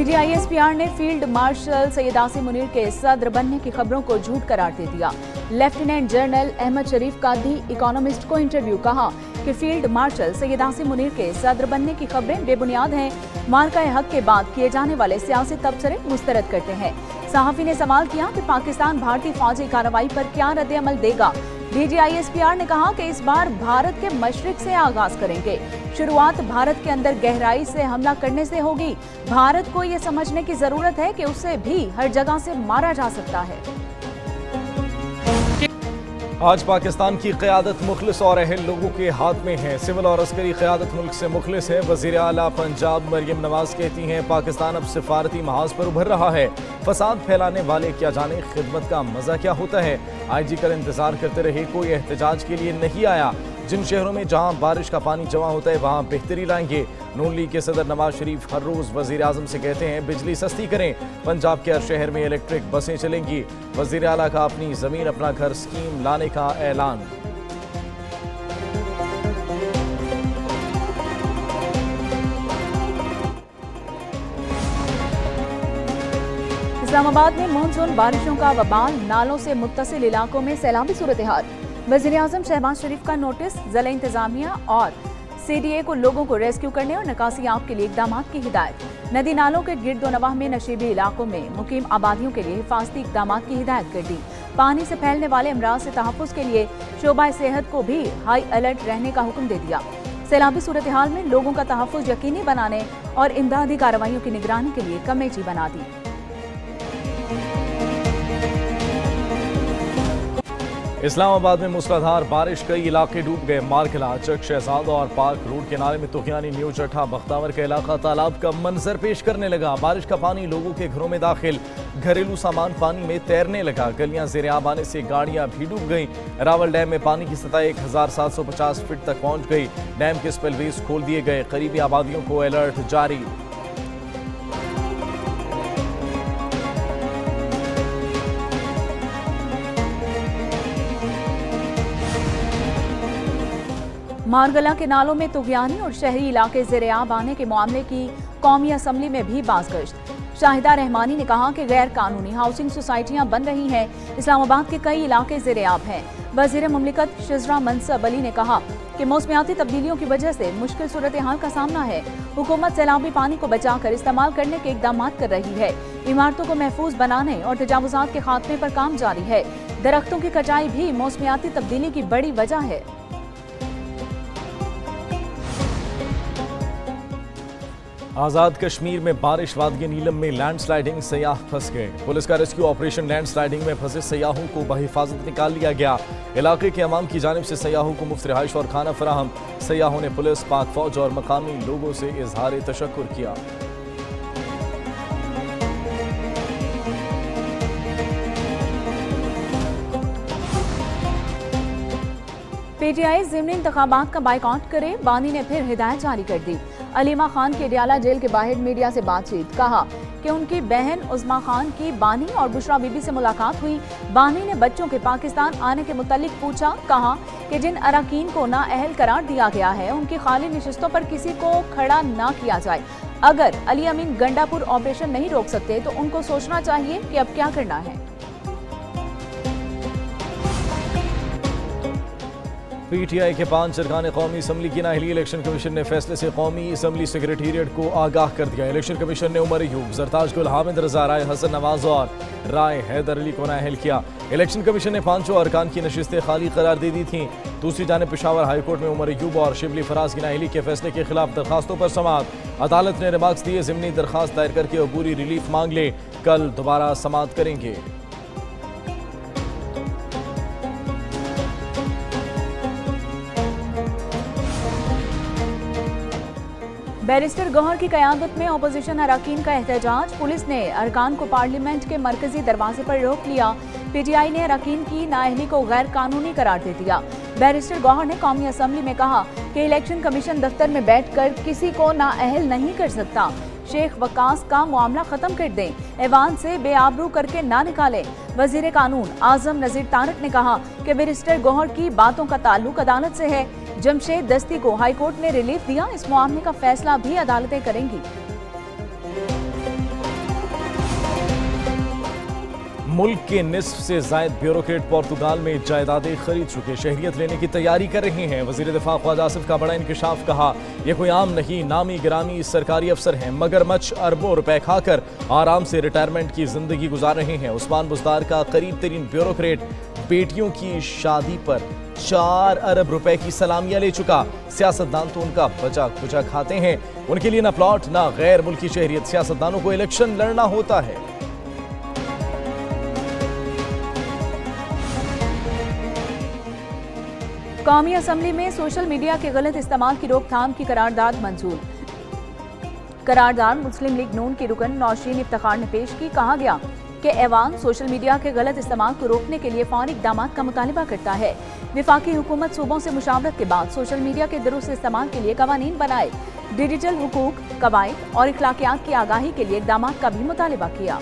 PTI-SPR ने field marshal Syed Asim Munir के सदर बनने की खबरों को झूठ करार दे दिया। लेफ्टिनेंट जनरल अहमद शरीफ का दी इकोनॉमिस्ट को इंटरव्यू, कहा कि फील्ड मार्शल सैयद आसिम मुनीर के सदर बनने की खबरें बेबुनियाद हैं। मार्का हक के बाद किए जाने वाले सियासी तबसरे मुस्तरद करते हैं। सहाफी ने सवाल किया कि पाकिस्तान भारतीय फौजी कार्रवाई पर क्या रद्द-ए-अमल देगा। PTI-SPR ने कहा कि इस बार भारत के मशरिक से आगाज करेंगे। शुरुआत भारत के अंदर गहराई से हमला करने से होगी। भारत को ये समझने की जरूरत है कि उसे भी हर जगह से मारा जा सकता है। आज पाकिस्तान की क़यादत मुखलिस और अहल लोगों के हाथ में है। सिविल और अस्करी क़यादत मुल्क से मुखलिस है। वज़ीर आला पंजाब मरियम नवाज कहती हैं, पाकिस्तान अब सिफारती महाज पर उभर रहा है। फसाद फैलाने वाले क्या जाने खिदमत का मजा क्या होता है। IG कल इंतजार करते रहे, कोई एहतजाज के लिए नहीं आया। जिन शहरों में जहां बारिश का पानी जमा होता है वहां बेहतरी लाएंगे। नून लीग के सदर नवाज शरीफ हर रोज वजीर आजम से कहते हैं बिजली सस्ती करें। पंजाब के हर शहर में इलेक्ट्रिक बसें चलेंगी। वजीर आला का अपनी जमीन अपना घर स्कीम लाने का ऐलान। इस्लामाबाद में मानसून बारिशों का वबाल, नालों से मुत्तसिल इलाकों में सैलाबी सूरत हाल। वज़ीर आज़म शहबाज शरीफ का नोटिस, ज़िला इंतजामिया और CDA को लोगों को रेस्क्यू करने और निकासी आब के लिए इकदाम की हिदायत। नदी नालों के गिरदोनवाह में नशीबी इलाकों में मुकीम आबादियों के लिए हिफाजती इकदाम की हिदायत कर दी। पानी से फैलने वाले अमराज से तहफ़्फ़ुज़ के लिए शोबा सेहत को भी हाई अलर्ट रहने का हुक्म दे दिया। सैलाबी सूरत हाल में लोगों का तहफ़्फ़ुज़ यकीनी बनाने और इमदादी कार्रवाइयों की निगरानी के लिए कमेटी बना दी। इस्लामाबाद में मूसलाधार बारिश, कई इलाके डूब गए। मारकला, चक शहजाद और पार्क रोड किनारे में तुगयानी न्यू चट्ठा बख्तावर का इलाका तालाब का मंजर पेश करने लगा। बारिश का पानी लोगों के घरों में दाखिल, घरेलू सामान पानी में तैरने लगा। गलियां ज़ेर आब आने से गाड़ियां भी डूब गईं। रावल डैम में पानी की सतह 1750 फीट तक पहुंच गई। डैम के स्पिलवेज खोल दिए गए। करीबी आबादियों को अलर्ट जारी। मारगला के नालों में तुगयानी और शहरी इलाके ज़ेर-ए-आब आने के मामले की कौमी असम्बली में भी बाज़गश्त। शाहिदा रहमानी ने कहा कि गैर कानूनी हाउसिंग सोसाइटियां बन रही हैं। इस्लामाबाद के कई इलाके ज़ेर-ए-आब हैं। वज़ीर मुमलिकत शिजरा मनसब अली ने कहा कि मौसमियाती तब्दीलियों की वजह से मुश्किल सूरत हाल का सामना है। हुकूमत सैलाबी पानी को बचाकर इस्तेमाल करने के इकदाम कर रही है। इमारतों को महफूज बनाने और तजावुज़ात के खात्मे पर काम जारी है। दरख्तों की कटाई भी मौसमियाती तब्दीली की बड़ी वजह है। आज़ाद कश्मीर में बारिश, वादिया नीलम में लैंडस्लाइडिंग, सयाह फंस गए। पुलिस का रेस्क्यू ऑपरेशन, लैंडस्लाइडिंग में फंसे सयाहों को बहिफाजत निकाल लिया गया। इलाके के अवाम की जानिब से सयाहों को मुफ्त रिहाइश और खाना फराहम। सयाहों ने पुलिस, पाक फौज और मकामी लोगों से इजहार तशक्कुर किया। PTI ज़िमनी इंतखाबात का बाइकआउट करे, बानी ने फिर हिदायत जारी कर दी। अलीमा खान की अडियाला जेल के बाहर मीडिया से बातचीत, कहा कि उनकी बहन उज़्मा खान की बानी और बुशरा बीबी से मुलाकात हुई। बानी ने बच्चों के पाकिस्तान आने के मुतालिक पूछा, कहा कि जिन अराकीन को नाअहल करार दिया गया है उनकी खाली नशिस्तों पर किसी को खड़ा ना किया जाए। अगर अली अमीन गंडापुर ऑपरेशन नहीं रोक सकते तो उनको सोचना चाहिए कि अब क्या करना है। PTI के 5 अरकान कौमी असम्बली की नाअहली। इलेक्शन कमीशन ने फैसले से कौमी असम्बली सेक्रेटेरिएट को आगाह कर दिया। इलेक्शन कमीशन ने उमर अयूब, जरताज गुल, हामिद रजा, राय हसन नवाज और राय हैदर अली को नाअहल किया। इलेक्शन कमीशन ने 5 अरकान की नशिस्तें खाली करार दे दी थीं। दूसरी जानिब पेशावर हाईकोर्ट में उमर अयूब और शिबली फराज की नाअहली के फैसले के खिलाफ दरखास्तों पर समाअत। अदालत ने रिमार्क्स दिए, ज़िमनी दरखास्त दायर करके अबूरी रिलीफ मांग ले। कल दोबारा समाअत करेंगे। बैरिस्टर गौहर की क़यादत में अपोजिशन अरकान का एहतजाज। पुलिस ने अरकान को पार्लियामेंट के मरकजी दरवाजे पर रोक लिया। PTI ने अरकान की नाअहली को गैर कानूनी करार दे दिया। बैरिस्टर गौहर ने कौमी असम्बली में कहा कि इलेक्शन कमीशन दफ्तर में बैठकर किसी को नाअहल नहीं कर सकता। शेख वकास का मामला खत्म कर दें, ऐवान से बेआबरू करके ना निकालें। वजीर कानून आजम नजीर तारक ने कहा कि बैरिस्टर गौहर की बातों का ताल्लुक अदालत से है। जमशेद दस्ती को हाईकोर्ट ने रिलीफ दिया, इस मामले का फैसला भी अदालतें करेंगी। मुल्क के निस्फ से जायद ब्यूरोक्रेट पोर्तुगाल में जायदादें खरीद चुके, शहरियत लेने की तैयारी कर रहे हैं। वजीर दिफा ख्वाजा आसिफ का बड़ा इंकशाफ, कहा यह कोई आम नहीं, नामी गिरामी सरकारी अफसर हैं, मगरमच्छ अरबों रुपए खाकर आराम से रिटायरमेंट की जिंदगी गुजार रहे हैं। उस्मान बुज़दार का करीब तरीन ब्यूरोक्रेट बेटियों की शादी पर 4 अरब रुपए की सलामियां ले चुका। सियासतदान तो उनका बचा खुचा खाते हैं, उनके लिए ना प्लॉट ना गैर मुल्की शहरियत। सियासतदानों को इलेक्शन लड़ना होता है। कौमी असम्बली में सोशल मीडिया के गलत इस्तेमाल की रोकथाम की करारदाद मंजूर। करारदाद मुस्लिम लीग नून की रुकन नौशीन इफ्तिखार ने पेश की। कहा गया कि ऐवान सोशल मीडिया के गलत इस्तेमाल को रोकने के लिए फौरी इक़दाम का मुतालिबा करता है। विफाकी हुकूमत सूबों से मुशावरत के बाद सोशल मीडिया के दुरुस्त इस्तेमाल के लिए कवानीन बनाए, डिजिटल हुकूक, कवायद और इखलाकियात की आगाही के लिए इक़दाम का भी मुतालिबा किया।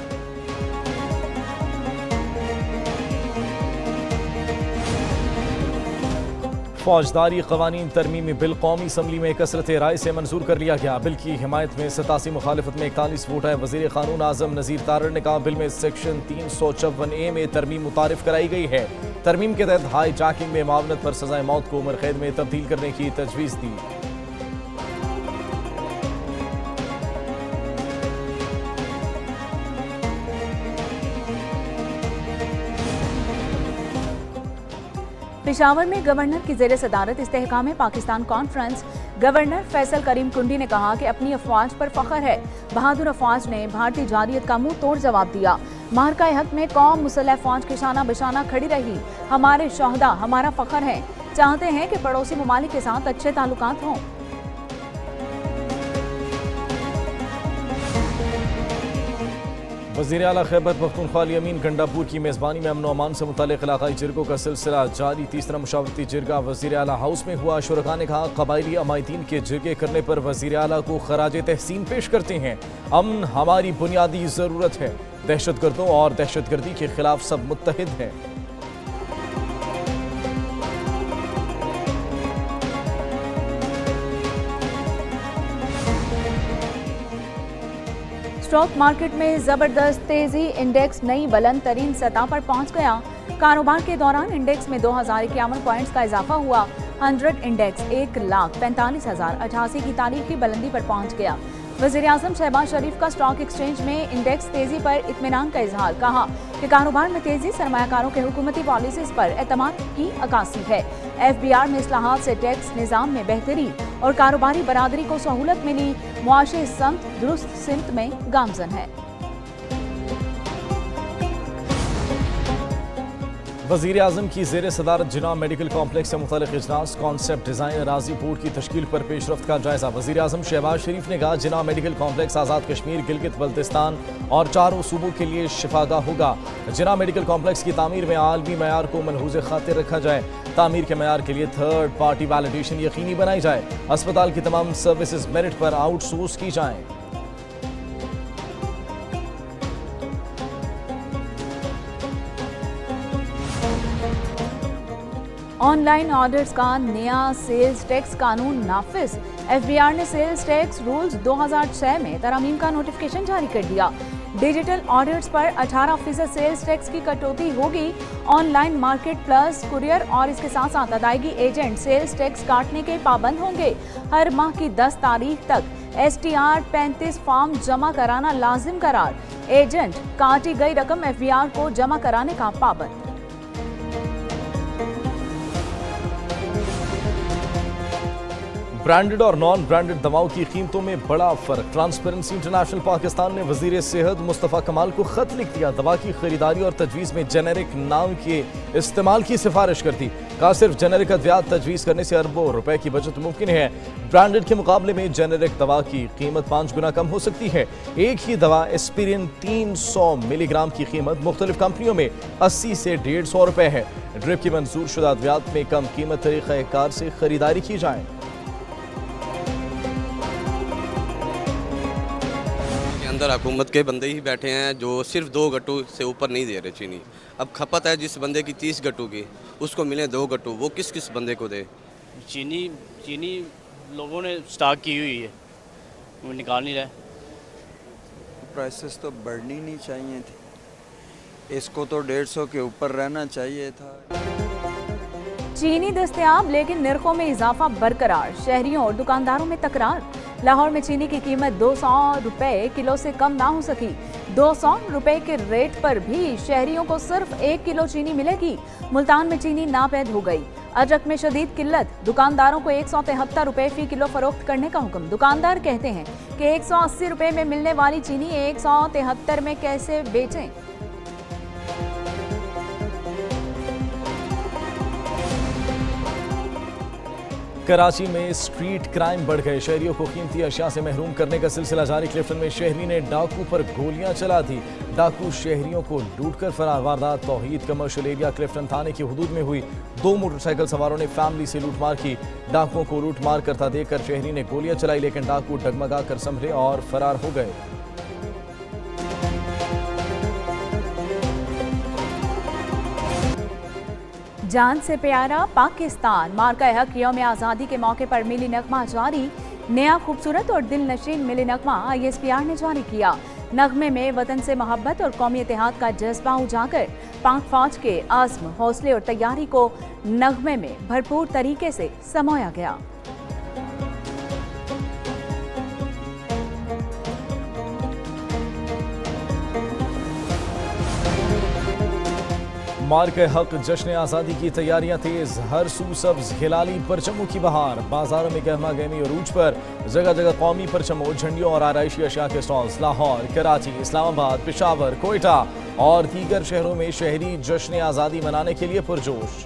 फौजदारी कवानीन तरमीमी बिल कौमी असम्बली में कसरत राय से मंजूर कर लिया गया। बिल की हिमायत में 87, मुखालिफत में 41 वोट है। वजीर कानून आजम नज़ीर तारड़ ने कहा बिल में सेक्शन 354A में तरमीम मुतारिफ कराई गई है। तरमीम के तहत हाई जैकिंग में मावनत पर सजाए मौत को उम्र कैद में तब्दील करने की तजवीज़ दी। पेशावर में गवर्नर की जेर सदारत इस्तेहकाम पाकिस्तान कॉन्फ्रेंस। गवर्नर फैसल करीम कुंडी ने कहा कि अपनी अफवाज पर फख्र है। बहादुर अफवाज ने भारतीय जारियत का मुंह तोड़ जवाब दिया। मार्का हक में कौम मुसल्लह फौज के शाना बशाना खड़ी रही। हमारे शोहदा हमारा फख्र है। चाहते हैं कि पड़ोसी ममालिक के साथ अच्छे ताल्लुकात हों। वज़ीर आला खैबर पख्तूनख्वा अली अमीन गंडापुर की मेज़बानी में अमन अमान से मुताल्लिक़ इलाक़ाई जिरगों का सिलसिला जारी। तीसरा मुशावरती जिरगा वज़ीर आला हाउस में हुआ। शुरका ने कहा कबायली अमायतीन के जिरगे करने पर वज़ीर आला को खराज तहसीन पेश करते हैं। अमन हमारी बुनियादी ज़रूरत है। दहशतगर्दों और दहशतगर्दी के खिलाफ सब मुत्तहिद हैं। स्टॉक मार्केट में जबरदस्त तेजी, इंडेक्स नई बुलंद तरीन सतह पर पहुंच गया। कारोबार के दौरान इंडेक्स में 2051 पॉइंट्स का इजाफा हुआ। 100 इंडेक्स 1,45,088 की तारीखी बुलंदी पर पहुंच गया। वज़ीर आज़म शहबाज शरीफ का स्टॉक एक्सचेंज में इंडेक्स तेजी पर इत्मीनान का इजहार। कहा कि कारोबार में तेजी सरमायाकारों के हुकूमती पॉलिसीज पर एतमाद की अक्कासी है। FBR में इस्लाहात से टैक्स निज़ाम में बेहतरी और कारोबारी बरादरी को सहूलत मिली। मुआशी समत दुरुस्त सिमत में गामजन है। वज़ीर आज़म की ज़ेर सदारत जिना मेडिकल कॉम्प्लेक्स से मुताल्लिक़ इजलास, कॉन्सेप्ट डिज़ाइन राजी बोर्ड की तश्कील पर पेशरफ्त का जायजा। वज़ीर आज़म शहबाज शरीफ ने कहा जिना मेडिकल कॉम्प्लेक्स आज़ाद कश्मीर, गिलगित बल्तिस्तान और 4 सूबों के लिए शिफागाह होगा। जिना मेडिकल कॉम्प्लेक्स की तामीर में आलमी मयार को मलहूज़ खातिर रखा जाए। तामीर के मयार के लिए थर्ड पार्टी वैलिडेशन यकीनी बनाई जाए। अस्पताल की तमाम सर्विसेज मेरिट पर आउटसोर्स की जाएँ। ऑनलाइन ऑर्डर्स का नया सेल्स टैक्स कानून नाफिज। FBR ने सेल्स टैक्स रूल्स 2006 में तरमीम का नोटिफिकेशन जारी कर दिया। डिजिटल ऑर्डर्स पर 18% सेल्स टैक्स की कटौती होगी। ऑनलाइन मार्केट प्लस कुरियर और इसके साथ साथ अदायगी एजेंट सेल्स टैक्स काटने के पाबंद होंगे। हर माह की 10 तारीख तक STR 35 फॉर्म जमा कराना लाजिम करार। एजेंट काटी गई रकम FBR को जमा कराने का पाबंद। ब्रांडेड और नॉन ब्रांडेड दवाओं की कीमतों में बड़ा फर्क। ट्रांसपेरेंसी इंटरनेशनल पाकिस्तान ने वजीर सेहत मुस्तफ़ा कमाल को खत लिख दिया। दवा की खरीदारी और तजवीज़ में जेनेरिक नाम के इस्तेमाल की सिफारिश कर दी। कहा सिर्फ जेनेरिक अद्वियात तजवीज़ करने से अरबों रुपए की बचत मुमकिन है। ब्रांडेड के मुकाबले में जेनेरिक दवा की कीमत 5 गुना कम हो सकती है। एक ही दवा एस्पिरिन 300 मिलीग्राम की कीमत मुख्तलिफ कंपनियों में 80 से 150 रुपए है। ड्रिप की मंजूर शुदा अद्वियात में कम कीमत तरीक़ाकार से खरीदारी की जाए। अंदर हुकूमत के बंदे ही बैठे हैं जो सिर्फ 2 गट्टू से ऊपर नहीं दे रहे चीनी। अब खपत है जिस बंदे की 30 गट्टू की, उसको मिले 2 गट्टू, वो किस किस बंदे को दे। चीनी लोगों ने स्टॉक की हुई है, वो निकाल नहीं रहे। प्राइसेस तो बढ़नी नहीं चाहिए थी, इसको तो 150 के ऊपर रहना चाहिए था। चीनी दस्तयाब लेकिन निर्खों में इजाफा बरकरार, शहरियों और दुकानदारों में तकरार। लाहौर में चीनी की कीमत 200 रुपए किलो से कम ना हो सकी। 200 रुपए के रेट पर भी शहरियों को सिर्फ 1 किलो चीनी मिलेगी। मुल्तान में चीनी नापैद हो गई। अजक में शदीद किल्लत, दुकानदारों को 173 रुपए फी किलो फरोख्त करने का हुक्म। दुकानदार कहते हैं कि 180 रुपए में मिलने वाली चीनी 173 में कैसे बेचें। कराची में स्ट्रीट क्राइम बढ़ गए, शहरियों को कीमती अशिया से महरूम करने का सिलसिला जारी। क्लिफ्टन में शहरी ने डाकू पर गोलियां चला दी, डाकू शहरियों को लूटकर फरार। वारदात तौहीद कमर्शियल एरिया क्लिफ्टन थाने की हुदूद में हुई। 2 मोटरसाइकिल सवारों ने फैमिली से लूटमार की। डाकुओं को लूटमार करता देखकर शहरी ने गोलियां चलाई, लेकिन डाकू डगमगा कर संभले और फरार हो गए। जान से प्यारा पाकिस्तान, मार्का हक यौम आज़ादी के मौके पर मिली नगमा जारी। नया खूबसूरत और दिल नशीन मिली नगमा ISPR ने जारी किया। नगमे में वतन से मोहब्बत और कौमी इत्तेहाद का जज्बा उजागर। पाक फौज के आज़्म, हौसले और तैयारी को नगमे में भरपूर तरीके से समाया गया। मार्के हक जश्न आज़ादी की तैयारियां तेज, हर सू सब्ज हिलाली परचमों की बहार। बाजारों में गहमा गहमी अरूज पर, जगह जगह कौमी परचमों, झंडियों और आराइशी अशिया के स्टॉल्स। लाहौर, कराची, इस्लामाबाद, पेशावर, कोयटा और दीगर शहरों में शहरी जश्न आज़ादी मनाने के लिए पुरजोश।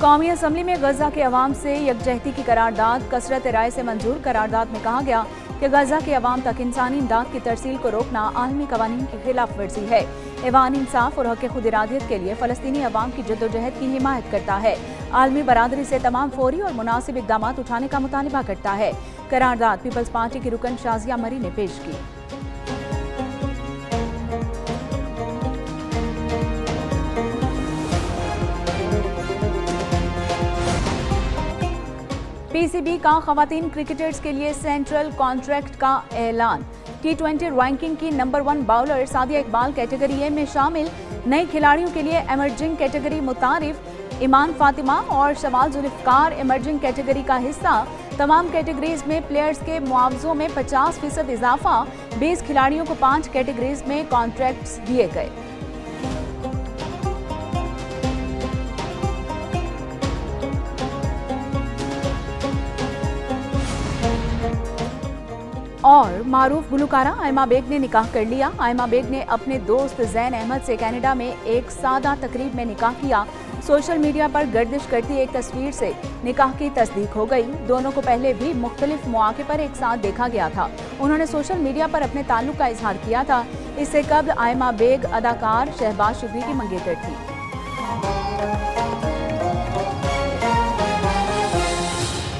कौमी असम्बली में गजा के अवाम से यकजहती की करारदाद कसरत राय से मंजूर। करारदाद में कहा गया कि गजा के अवाम तक इंसानी इमदाद की तरसील को रोकना आलमी कवानीन की खिलाफ वर्जी है। ऐवान इंसाफ और हक खुद इरादियत के लिए फ़लस्तीनी अवाम की जद्दोजहद की हिमायत करता है। आलमी बरादरी से तमाम फौरी और मुनासिब इक़दाम उठाने का मुतालबा करता है। करारदाद पीपल्स पार्टी की रुकन शाजिया मरी ने पेश की। PCB का खवातीन क्रिकेटर्स के लिए सेंट्रल कॉन्ट्रैक्ट का ऐलान। T20 रैंकिंग की number 1 bowler Sadia Iqbal category A में शामिल। नए खिलाड़ियों के लिए एमर्जिंग कैटेगरी मुतारिफ। ईमान फातिमा और शमाल जुल्फकार एमर्जिंग कैटेगरी का हिस्सा। तमाम कैटेगरीज में प्लेयर्स के मुआवजों में 50% इजाफा। 20 खिलाड़ियों को 5 कैटेगरीज में कॉन्ट्रैक्ट्स दिए गए। और मारूफ गुलकारा आयमा बेग ने निकाह कर लिया। आयमा बेग ने अपने दोस्त जैन अहमद से कनाडा में एक सादा तकरीब में निकाह किया। सोशल मीडिया पर गर्दिश करती एक तस्वीर से निकाह की तस्दीक हो गई। दोनों को पहले भी मुख्तलिफ मौके पर एक साथ देखा गया था। उन्होंने सोशल मीडिया पर अपने ताल्लुक का इजहार किया था। इससे कबल आयमा बेग अदाकार शहबाज शुक्री की मंगेतर थी।